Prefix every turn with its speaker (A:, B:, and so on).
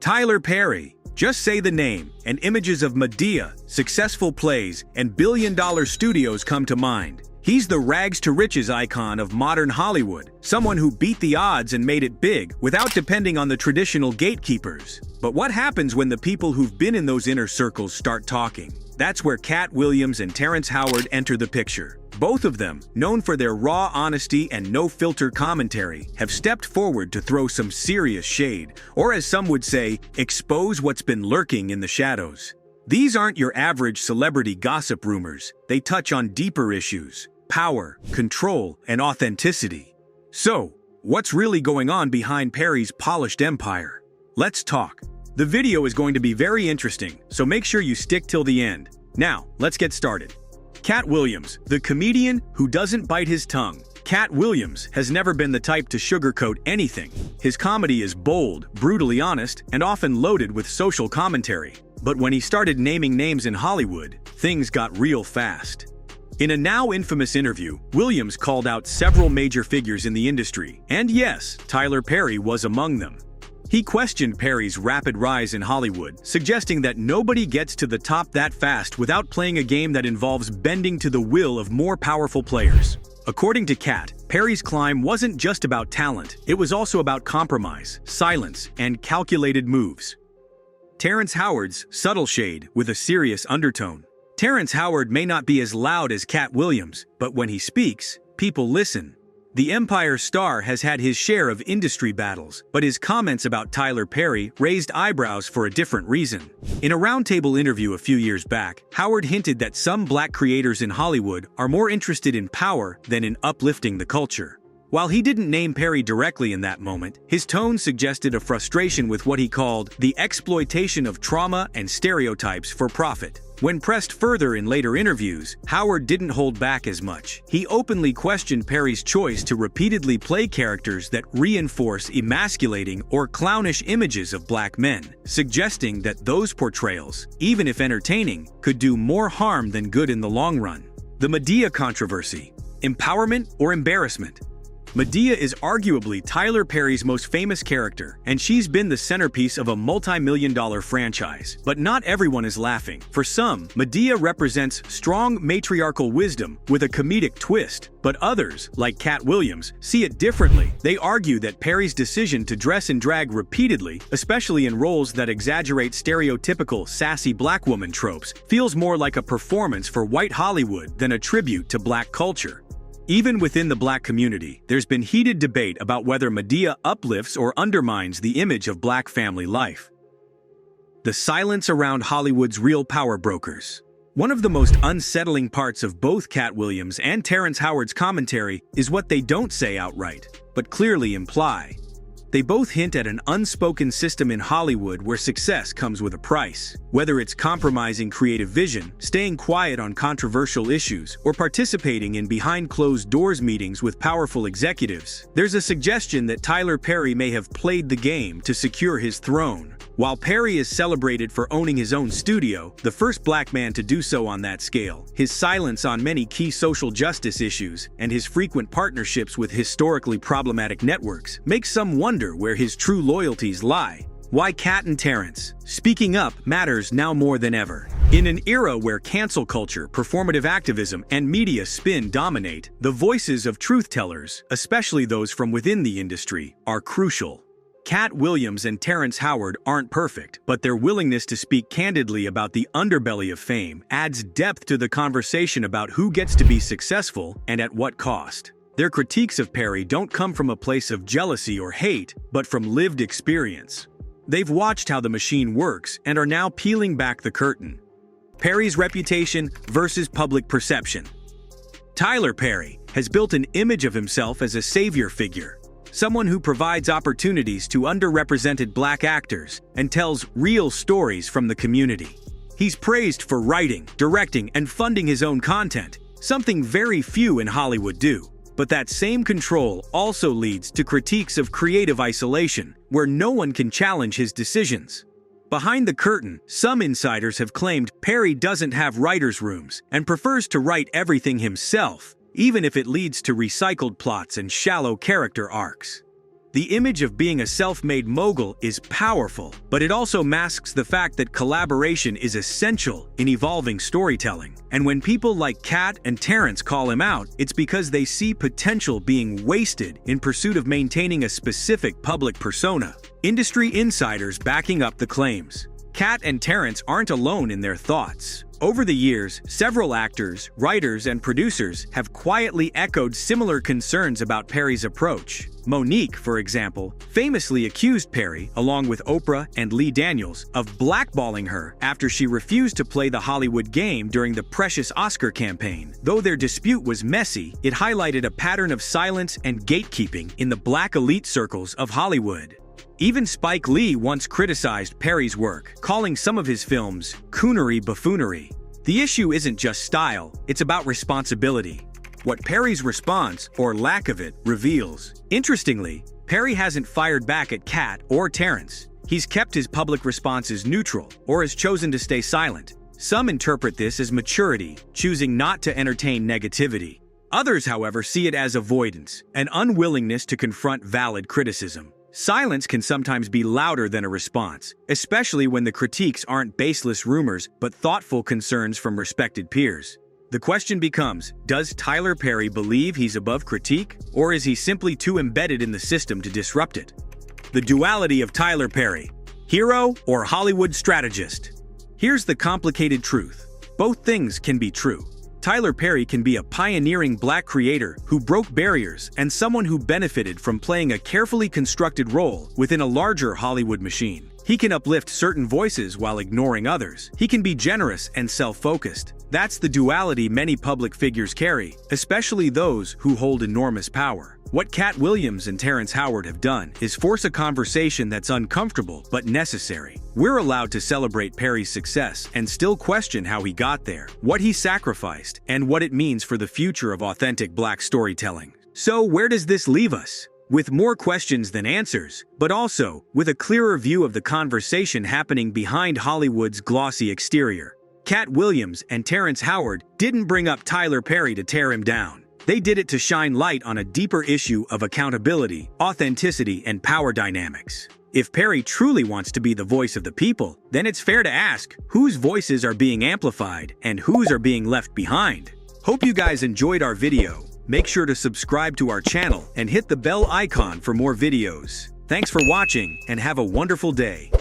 A: Tyler Perry. Just say the name, and images of Madea, successful plays, and billion-dollar studios come to mind. He's the rags-to-riches icon of modern Hollywood, someone who beat the odds and made it big without depending on the traditional gatekeepers. But what happens when the people who've been in those inner circles start talking? That's where Katt Williams and Terrence Howard enter the picture. Both of them, known for their raw honesty and no-filter commentary, have stepped forward to throw some serious shade, or as some would say, expose what's been lurking in the shadows. These aren't your average celebrity gossip rumors. They touch on deeper issues: power, control, and authenticity. So, what's really going on behind Perry's polished empire? Let's talk. The video is going to be very interesting, so make sure you stick till the end. Now, let's get started. Katt Williams, the comedian who doesn't bite his tongue. Katt Williams has never been the type to sugarcoat anything. His comedy is bold, brutally honest, and often loaded with social commentary. But when he started naming names in Hollywood, things got real fast. In a now infamous interview, Williams called out several major figures in the industry, and yes, Tyler Perry was among them. He questioned Perry's rapid rise in Hollywood, suggesting that nobody gets to the top that fast without playing a game that involves bending to the will of more powerful players. According to Katt, Perry's climb wasn't just about talent, it was also about compromise, silence, and calculated moves. Terrence Howard's subtle shade with a serious undertone. Terrence Howard may not be as loud as Katt Williams, but when he speaks, people listen. The Empire star has had his share of industry battles, but his comments about Tyler Perry raised eyebrows for a different reason. In a roundtable interview a few years back, Howard hinted that some black creators in Hollywood are more interested in power than in uplifting the culture. While he didn't name Perry directly in that moment, his tone suggested a frustration with what he called the exploitation of trauma and stereotypes for profit. When pressed further in later interviews, Howard didn't hold back as much. He openly questioned Perry's choice to repeatedly play characters that reinforce emasculating or clownish images of black men, suggesting that those portrayals, even if entertaining, could do more harm than good in the long run. The Madea controversy: empowerment or embarrassment? Madea is arguably Tyler Perry's most famous character, and she's been the centerpiece of a multi-million-dollar franchise. But not everyone is laughing. For some, Madea represents strong matriarchal wisdom with a comedic twist, but others, like Katt Williams, see it differently. They argue that Perry's decision to dress in drag repeatedly, especially in roles that exaggerate stereotypical sassy black woman tropes, feels more like a performance for white Hollywood than a tribute to black culture. Even within the black community, there's been heated debate about whether Madea uplifts or undermines the image of black family life. The silence around Hollywood's real power brokers. One of the most unsettling parts of both Katt Williams and Terrence Howard's commentary is what they don't say outright, but clearly imply. They both hint at an unspoken system in Hollywood where success comes with a price. Whether it's compromising creative vision, staying quiet on controversial issues, or participating in behind-closed-doors meetings with powerful executives, there's a suggestion that Tyler Perry may have played the game to secure his throne. While Perry is celebrated for owning his own studio, the first black man to do so on that scale, his silence on many key social justice issues, and his frequent partnerships with historically problematic networks, makes some wonder where his true loyalties lie. Why Katt and Terrence? Speaking up matters now more than ever. In an era where cancel culture, performative activism, and media spin dominate, the voices of truth-tellers, especially those from within the industry, are crucial. Katt Williams and Terrence Howard aren't perfect, but their willingness to speak candidly about the underbelly of fame adds depth to the conversation about who gets to be successful and at what cost. Their critiques of Perry don't come from a place of jealousy or hate, but from lived experience. They've watched how the machine works and are now peeling back the curtain. Perry's reputation versus public perception. Tyler Perry has built an image of himself as a savior figure, someone who provides opportunities to underrepresented black actors and tells real stories from the community. He's praised for writing, directing, and funding his own content, something very few in Hollywood do. But that same control also leads to critiques of creative isolation, where no one can challenge his decisions. Behind the curtain, some insiders have claimed Perry doesn't have writers' rooms and prefers to write everything himself, even if it leads to recycled plots and shallow character arcs. The image of being a self-made mogul is powerful, but it also masks the fact that collaboration is essential in evolving storytelling. And when people like Katt and Terrence call him out, it's because they see potential being wasted in pursuit of maintaining a specific public persona. Industry insiders backing up the claims. Katt and Terrence aren't alone in their thoughts. Over the years, several actors, writers, and producers have quietly echoed similar concerns about Perry's approach. Monique, for example, famously accused Perry, along with Oprah and Lee Daniels, of blackballing her after she refused to play the Hollywood game during the Precious Oscar campaign. Though their dispute was messy, it highlighted a pattern of silence and gatekeeping in the black elite circles of Hollywood. Even Spike Lee once criticized Perry's work, calling some of his films coonery buffoonery. The issue isn't just style, it's about responsibility. What Perry's response, or lack of it, reveals. Interestingly, Perry hasn't fired back at Katt or Terrence. He's kept his public responses neutral, or has chosen to stay silent. Some interpret this as maturity, choosing not to entertain negativity. Others, however, see it as avoidance, an unwillingness to confront valid criticism. Silence can sometimes be louder than a response, especially when the critiques aren't baseless rumors but thoughtful concerns from respected peers. The question becomes, does Tyler Perry believe he's above critique, or is he simply too embedded in the system to disrupt it? The duality of Tyler Perry: hero or Hollywood strategist? Here's the complicated truth. Both things can be true. Tyler Perry can be a pioneering black creator who broke barriers and someone who benefited from playing a carefully constructed role within a larger Hollywood machine. He can uplift certain voices while ignoring others. He can be generous and self-focused. That's the duality many public figures carry, especially those who hold enormous power. What Katt Williams and Terrence Howard have done is force a conversation that's uncomfortable but necessary. We're allowed to celebrate Perry's success and still question how he got there, what he sacrificed, and what it means for the future of authentic black storytelling. So where does this leave us? With more questions than answers, but also with a clearer view of the conversation happening behind Hollywood's glossy exterior. Katt Williams and Terrence Howard didn't bring up Tyler Perry to tear him down. They did it to shine light on a deeper issue of accountability, authenticity, and power dynamics. If Perry truly wants to be the voice of the people, then it's fair to ask whose voices are being amplified and whose are being left behind. Hope you guys enjoyed our video. Make sure to subscribe to our channel and hit the bell icon for more videos. Thanks for watching and have a wonderful day.